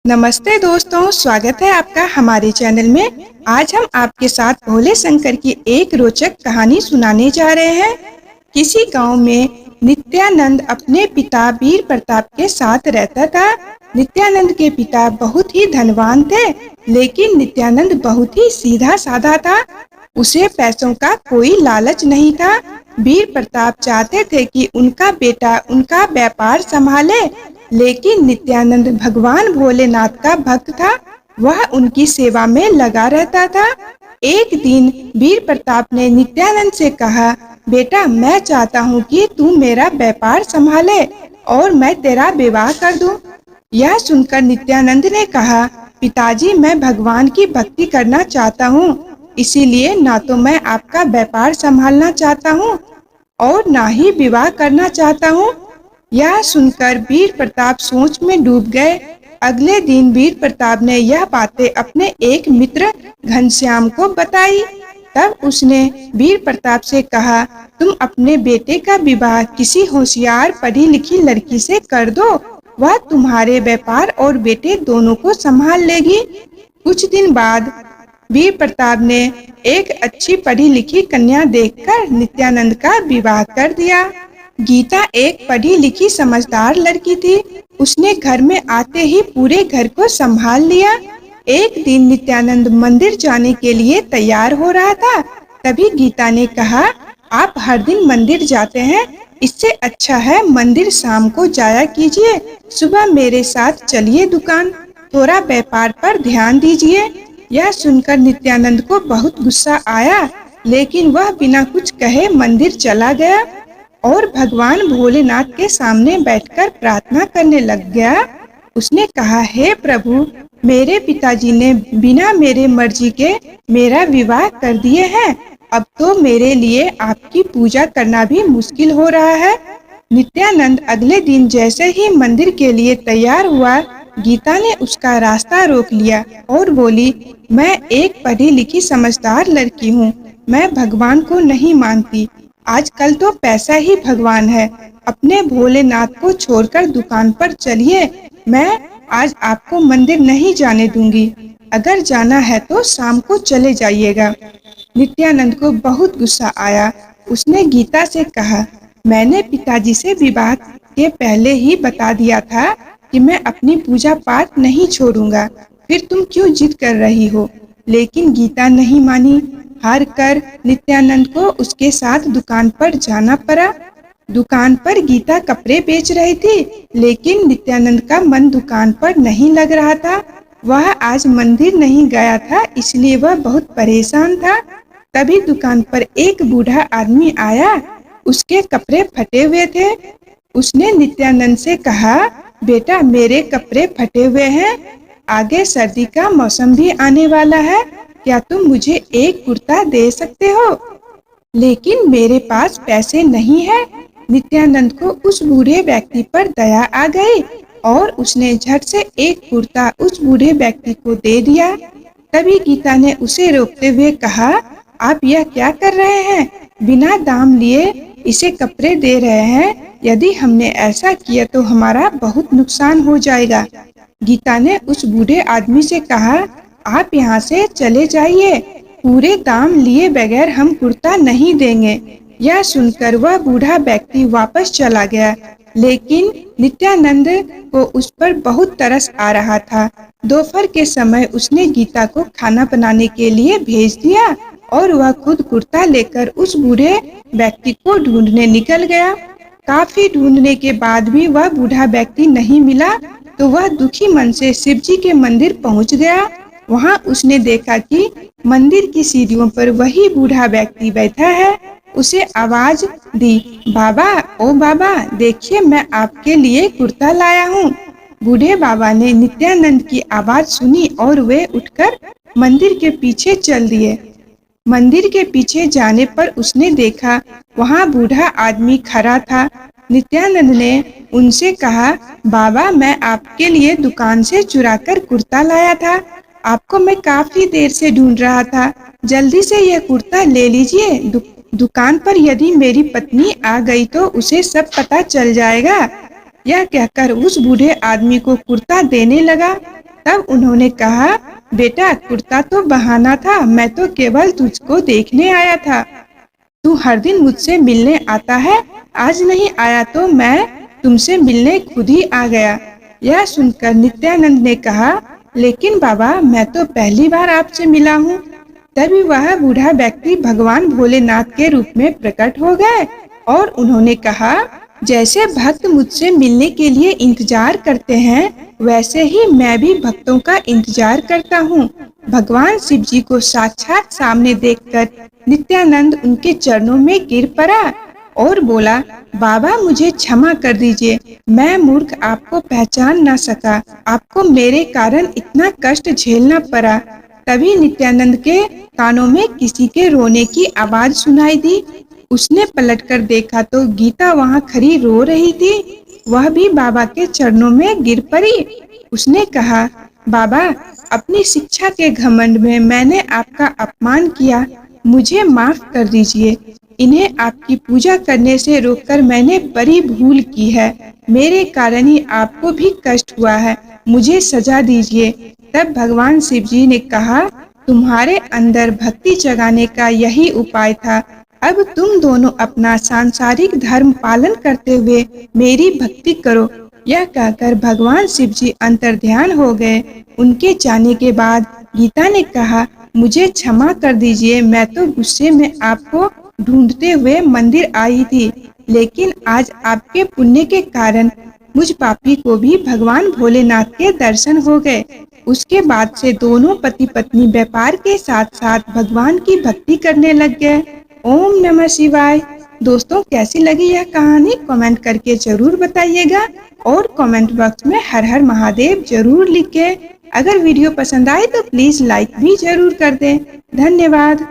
नमस्ते दोस्तों, स्वागत है आपका हमारे चैनल में। आज हम आपके साथ भोले शंकर की एक रोचक कहानी सुनाने जा रहे हैं। किसी गांव में नित्यानंद अपने पिता वीर प्रताप के साथ रहता था। नित्यानंद के पिता बहुत ही धनवान थे, लेकिन नित्यानंद बहुत ही सीधा साधा था। उसे पैसों का कोई लालच नहीं था। वीर प्रताप चाहते थे कि उनका बेटा उनका व्यापार संभाले, लेकिन नित्यानंद भगवान भोलेनाथ का भक्त था। वह उनकी सेवा में लगा रहता था। एक दिन वीर प्रताप ने नित्यानंद से कहा, बेटा मैं चाहता हूँ कि तू मेरा व्यापार संभाले और मैं तेरा विवाह कर दूं। यह सुनकर नित्यानंद ने कहा, पिताजी मैं भगवान की भक्ति करना चाहता हूँ, इसीलिए ना तो मैं आपका व्यापार संभालना चाहता हूँ और ना ही विवाह करना चाहता हूँ। यह सुनकर वीर प्रताप सोच में डूब गए। अगले दिन वीर प्रताप ने यह बातें अपने एक मित्र घनश्याम को बताई। तब उसने वीर प्रताप से कहा, तुम अपने बेटे का विवाह किसी होशियार पढ़ी लिखी लड़की से कर दो। वह तुम्हारे व्यापार और बेटे दोनों को संभाल लेगी। कुछ दिन बाद वीर प्रताप ने एक अच्छी पढ़ी लिखी कन्या देखकर नित्यानंद का विवाह कर दिया। गीता एक पढ़ी लिखी समझदार लड़की थी। उसने घर में आते ही पूरे घर को संभाल लिया। एक दिन नित्यानंद मंदिर जाने के लिए तैयार हो रहा था। तभी गीता ने कहा, आप हर दिन मंदिर जाते हैं, इससे अच्छा है मंदिर शाम को जाया कीजिए। सुबह मेरे साथ चलिए दुकान, थोड़ा व्यापार पर ध्यान दीजिए। यह सुनकर नित्यानंद को बहुत गुस्सा आया, लेकिन वह बिना कुछ कहे मंदिर चला गया और भगवान भोलेनाथ के सामने बैठकर प्रार्थना करने लग गया। उसने कहा, हे प्रभु, मेरे पिताजी ने बिना मेरे मर्जी के मेरा विवाह कर दिए हैं। अब तो मेरे लिए आपकी पूजा करना भी मुश्किल हो रहा है। नित्यानंद अगले दिन जैसे ही मंदिर के लिए तैयार हुआ, गीता ने उसका रास्ता रोक लिया और बोली, मैं एक पढ़ी लिखी समझदार लड़की हूँ, मैं भगवान को नहीं मानती। आजकल तो पैसा ही भगवान है। अपने भोलेनाथ को छोड़कर दुकान पर चलिए। मैं आज आपको मंदिर नहीं जाने दूंगी। अगर जाना है तो शाम को चले जाइएगा। नित्यानंद को बहुत गुस्सा आया। उसने गीता से कहा, मैंने पिताजी से विवाह के पहले ही बता दिया था कि मैं अपनी पूजा पाठ नहीं छोड़ूंगा, फिर तुम क्यों जिद कर रही हो? लेकिन गीता नहीं मानी। हार कर नित्यानंद को उसके साथ दुकान पर जाना पड़ा। दुकान पर गीता कपड़े बेच रही थी, लेकिन नित्यानंद का मन दुकान पर नहीं लग रहा था। वह आज मंदिर नहीं गया था, इसलिए वह बहुत परेशान था। तभी दुकान पर एक बूढ़ा आदमी आया। उसके कपड़े फटे हुए थे। उसने नित्यानंद से कहा, बेटा मेरे कपड़े फटे हुए हैं, आगे सर्दी का मौसम भी आने वाला है, क्या तुम मुझे एक कुर्ता दे सकते हो? लेकिन मेरे पास पैसे नहीं है। नित्यानंद को उस बूढ़े व्यक्ति पर दया आ गई और उसने झट से एक कुर्ता उस बूढ़े व्यक्ति को दे दिया। तभी गीता ने उसे रोकते हुए कहा, आप यह क्या कर रहे हैं? बिना दाम लिए इसे कपड़े दे रहे हैं। यदि हमने ऐसा किया तो हमारा बहुत नुकसान हो जाएगा। गीता ने उस बूढ़े आदमी से कहा, आप यहाँ से चले जाइए, पूरे दाम लिए बगैर हम कुर्ता नहीं देंगे। यह सुनकर वह बूढ़ा व्यक्ति वापस चला गया, लेकिन नित्यानंद को उस पर बहुत तरस आ रहा था। दोपहर के समय उसने गीता को खाना बनाने के लिए भेज दिया और वह खुद कुर्ता लेकर उस बूढ़े व्यक्ति को ढूंढने निकल गया। काफी ढूंढने के बाद भी वह बूढ़ा व्यक्ति नहीं मिला, तो वह दुखी मन से शिवजी के मंदिर पहुंच गया। वहां उसने देखा कि मंदिर की सीढ़ियों पर वही बूढ़ा व्यक्ति बैठा है। उसे आवाज दी, बाबा, ओ बाबा, देखिए मैं आपके लिए कुर्ता लाया हूँ। बूढ़े बाबा ने नित्यानंद की आवाज सुनी और वे उठकर मंदिर के पीछे चल दिए। मंदिर के पीछे जाने पर उसने देखा वहाँ बूढ़ा आदमी खड़ा था। नित्यानंद ने उनसे कहा, बाबा मैं आपके लिए दुकान से चुराकर कुर्ता लाया था, आपको मैं काफी देर से ढूंढ रहा था, जल्दी से यह कुर्ता ले लीजिए। दुकान पर यदि मेरी पत्नी आ गई तो उसे सब पता चल जाएगा। यह कहकर उस बूढ़े आदमी को कुर्ता देने लगा। तब उन्होंने कहा, बेटा कुर्ता तो बहाना था, मैं तो केवल तुझको देखने आया था। तू हर दिन मुझसे मिलने आता है, आज नहीं आया तो मैं तुमसे मिलने खुद ही आ गया। यह सुनकर नित्यानंद ने कहा, लेकिन बाबा मैं तो पहली बार आपसे मिला हूँ। तभी वह बूढ़ा व्यक्ति भगवान भोलेनाथ के रूप में प्रकट हो गए और उन्होंने कहा, जैसे भक्त मुझसे मिलने के लिए इंतजार करते हैं, वैसे ही मैं भी भक्तों का इंतजार करता हूँ। भगवान शिव जी को साक्षात सामने देखकर नित्यानंद उनके चरणों में गिर पड़ा और बोला, बाबा मुझे क्षमा कर दीजिए, मैं मूर्ख आपको पहचान ना सका, आपको मेरे कारण इतना कष्ट झेलना पड़ा। तभी नित्यानंद के कानों में किसी के रोने की आवाज सुनाई दी। उसने पलटकर देखा तो गीता वहाँ खड़ी रो रही थी। वह भी बाबा के चरणों में गिर पड़ी। उसने कहा, बाबा अपनी शिक्षा के घमंड में मैंने आपका अपमान किया, मुझे माफ कर दीजिए। इन्हें आपकी पूजा करने से रोककर मैंने बड़ी भूल की है। मेरे कारण ही आपको भी कष्ट हुआ है, मुझे सजा दीजिए। तब भगवान शिव जी ने कहा, तुम्हारे अंदर भक्ति जगाने का यही उपाय था। अब तुम दोनों अपना सांसारिक धर्म पालन करते हुए मेरी भक्ति करो। यह कहकर भगवान शिव जी अंतर्ध्यान हो गए। उनके जाने के बाद गीता ने कहा, मुझे क्षमा कर दीजिए, मैं तो गुस्से में आपको ढूंढते हुए मंदिर आई थी, लेकिन आज आपके पुण्य के कारण मुझ पापी को भी भगवान भोलेनाथ के दर्शन हो गए। उसके बाद से दोनों पति पत्नी व्यापार के साथ साथ भगवान की भक्ति करने लग गए। ओम नमः शिवाय। दोस्तों कैसी लगी यह कहानी कमेंट करके जरूर बताइएगा और कमेंट बॉक्स में हर हर महादेव जरूर लिखें। अगर वीडियो पसंद आए तो प्लीज लाइक भी जरूर कर दें। धन्यवाद।